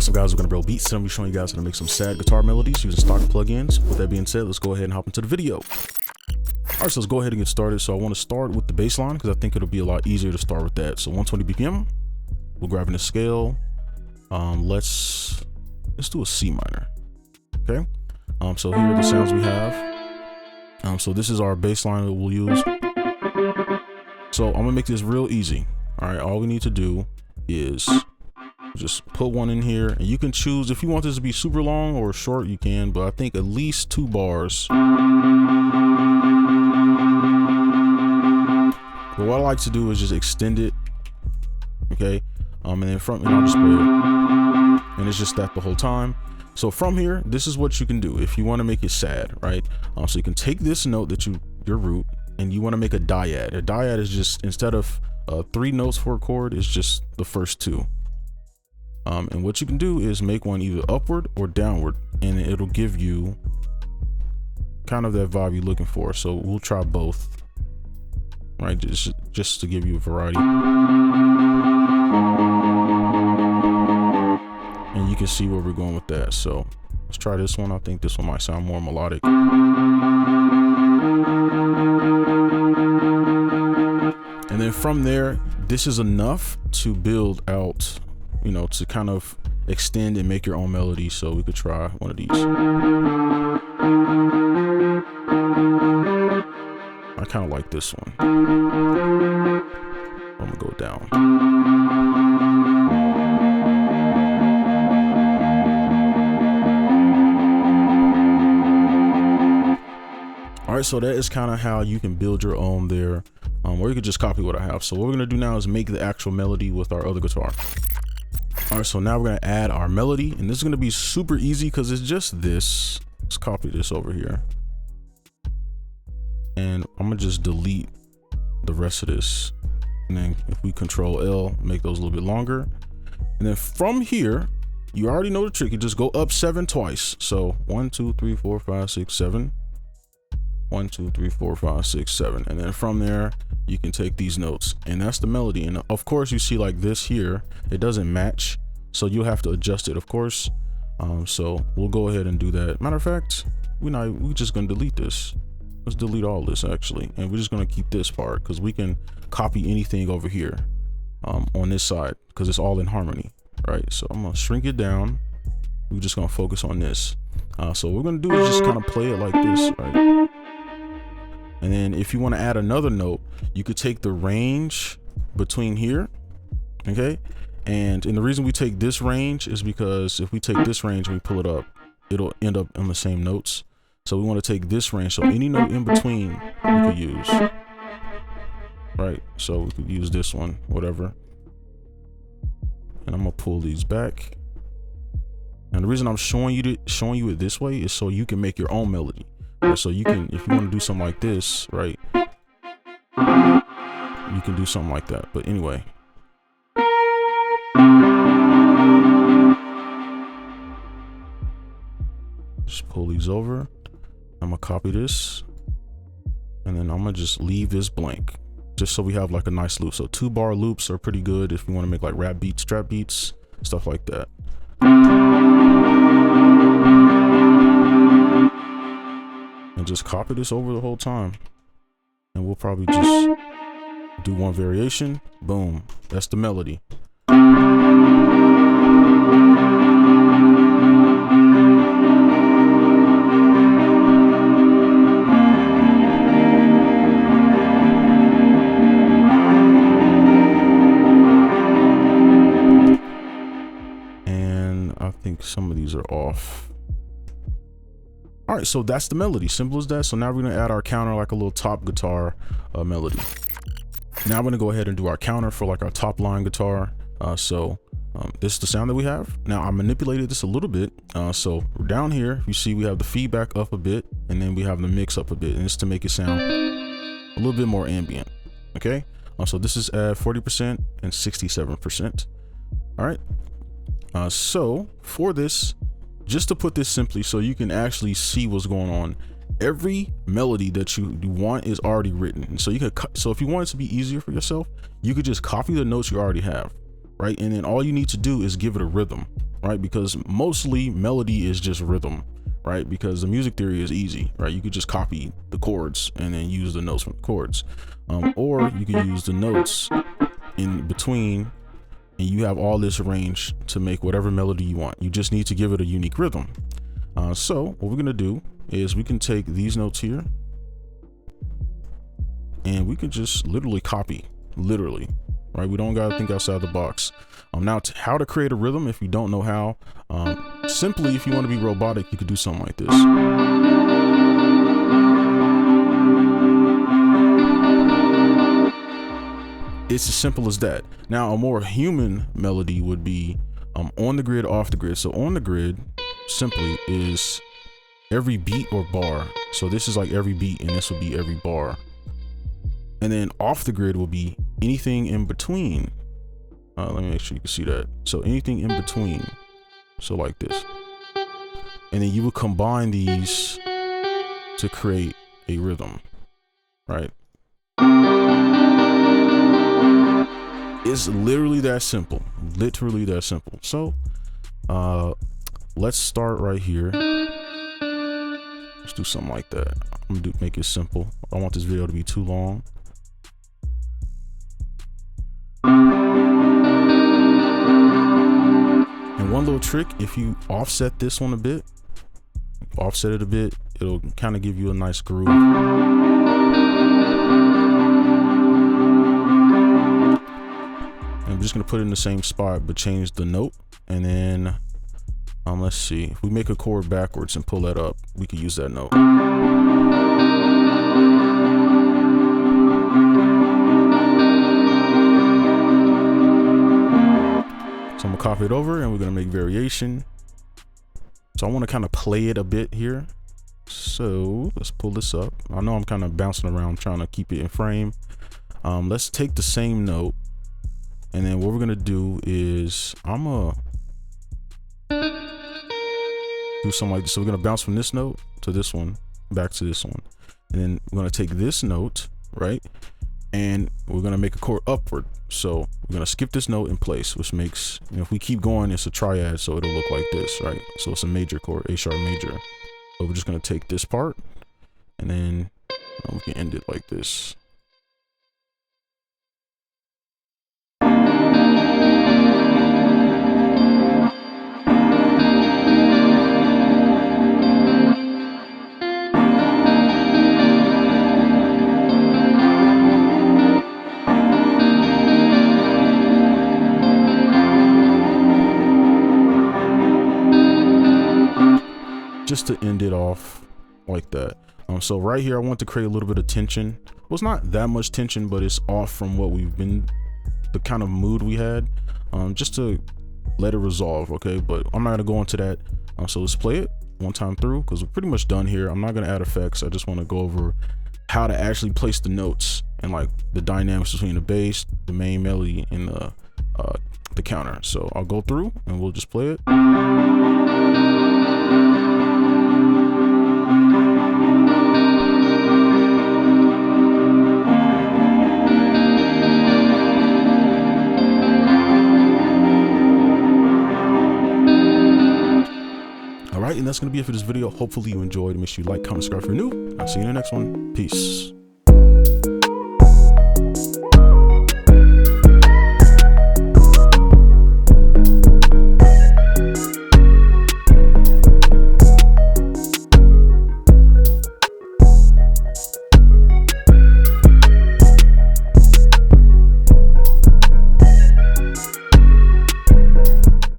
What's up, guys? We're gonna 𝗗𝗢𝗣𝗘&𝗗𝗙𝗙. Today I'm showing you guys how to make some sad guitar melodies using stock plugins. With that being said, let's go ahead and hop into the video. Alright, so let's go ahead and get started. So I want to start with the bass line because I think it'll be a lot easier to start with that. So 120 BPM. We'll grab in a scale. Let's do a C minor. Okay. So here are the sounds we have. So this is our bass line that we'll use. So I'm gonna make this real easy. All right, all we need to do is just put one in here, and you can choose if you want this to be super long or short, you can, but I think at least 2 bars. But what I like to do is just extend it, okay? And then I'll just play it, and it's just that the whole time. So from here, this is what you can do if you want to make it sad, right? So you can take this note that your root, and you want to make a dyad. A dyad is just, instead of 3 notes for a chord, it's just the first 2. And what you can do is make one either upward or downward, and it'll give you kind of that vibe you're looking for. So we'll try both, right? Just to give you a variety. And you can see where we're going with that. So let's try this one. I think this one might sound more melodic. And then from there, this is enough to build out, you know, to kind of extend and make your own melody. So we could try one of these. I kind of like this one. I'm gonna go down. All right, so that is kind of how you can build your own there, or you could just copy what I have. So what we're gonna do now is make the actual melody with our other guitar. All right, so now we're gonna add our melody, and this is gonna be super easy because it's just this. Let's copy this over here, and I'm gonna just delete the rest of this. And then if we Control L, make those a little bit longer. And then from here, you already know the trick. You just go up 7 twice. So 1, 2, 3, 4, 5, 6, 7. 1, 2, 3, 4, 5, 6, 7. And then from there, you can take these notes, and that's the melody. And of course, you see like this here, it doesn't match, so you'll have to adjust it, of course. So we'll go ahead and do that. Matter of fact, we're just gonna delete this. Let's delete all this actually, and we're just gonna keep this part because we can copy anything over here on this side because it's all in harmony, right? So I'm gonna shrink it down. We're just gonna focus on this. So what we're gonna do is just kind of play it like this, right? And then if you want to add another note, you could take the range between here, okay? And the reason we take this range is because if we take this range and we pull it up, it'll end up on the same notes. So we want to take this range, so any note in between we could use, right? So we could use this one, whatever. And I'm gonna pull these back. And the reason I'm showing you it this way is so you can make your own melody. So you can, if you want to do something like this, right, you can do something like that. But anyway, just pull these over. I'm gonna copy this, and then I'm gonna just leave this blank, just so we have like a nice loop. So 2-bar loops are pretty good if you want to make like rap beats, trap beats, stuff like that. And just copy this over the whole time, and we'll probably just do one variation. Boom, that's the melody. And I think some of these are off. All right, so that's the melody, simple as that. So now we're gonna add our counter, like a little top guitar melody. Now I'm gonna go ahead and do our counter for like our top line guitar. This is the sound that we have. Now I manipulated this a little bit. So down here, you see we have the feedback up a bit, and then we have the mix up a bit, and it's to make it sound a little bit more ambient, okay? So this is at 40% and 67%. All right, so for this, just to put this simply so you can actually see what's going on, every melody that you want is already written. And so you could, so if you want it to be easier for yourself, you could just copy the notes you already have, right? And then all you need to do is give it a rhythm. right? Because mostly melody is just rhythm, right? Because the music theory is easy, right? You could just copy the chords and then use the notes from the chords, or you could use the notes in between, and you have all this range to make whatever melody you want. You just need to give it a unique rhythm. So what we're gonna do is we can take these notes here and we can just literally copy, right? We don't gotta think outside the box. Now, how to create a rhythm if you don't know how, simply, if you want to be robotic, you could do something like this. It's as simple as that. Now, a more human melody would be on the grid, off the grid. So on the grid simply is every beat or bar. So this is like every beat, and this will be every bar. And then off the grid will be anything in between. Let me make sure you can see that. So anything in between. So like this. And then you would combine these to create a rhythm, right? It's literally that simple. Literally that simple. So let's start right here. Let's do something like that. I'm gonna make it simple. I don't want this video to be too long. And one little trick, if you offset this one a bit, offset it a bit, it'll kind of give you a nice groove. I'm just gonna put it in the same spot but change the note, and then let's see, if we make a chord backwards and pull that up, we can use that note. So I'm gonna copy it over and we're gonna make variation. So I want to kind of play it a bit here. So let's pull this up. I know I'm kind of bouncing around trying to keep it in frame. Let's take the same note, and then what we're gonna do is I'm gonna do something like this. So we're gonna bounce from this note to this one, back to this one, and then we're gonna take this note, right, and we're gonna make a chord upward. So we're gonna skip this note in place, which makes, you know, if we keep going, it's a triad, so it'll look like this, right? So it's a major chord, A sharp major. So we're just gonna take this part, and then we can end it like this. Just to end it off like that. So right here, I want to create a little bit of tension. Well, it's not that much tension, but it's off from what we've been, the kind of mood we had, just to let it resolve. Okay, but I'm not gonna go into that. So let's play it one time through, because we're pretty much done here. I'm not gonna add effects. I just want to go over how to actually place the notes and like the dynamics between the bass, the main melody, and the counter. So I'll go through and we'll just play it. And that's going to be it for this video. Hopefully you enjoyed. Make sure you like, comment, subscribe if you're new. I'll see you in the next one. Peace.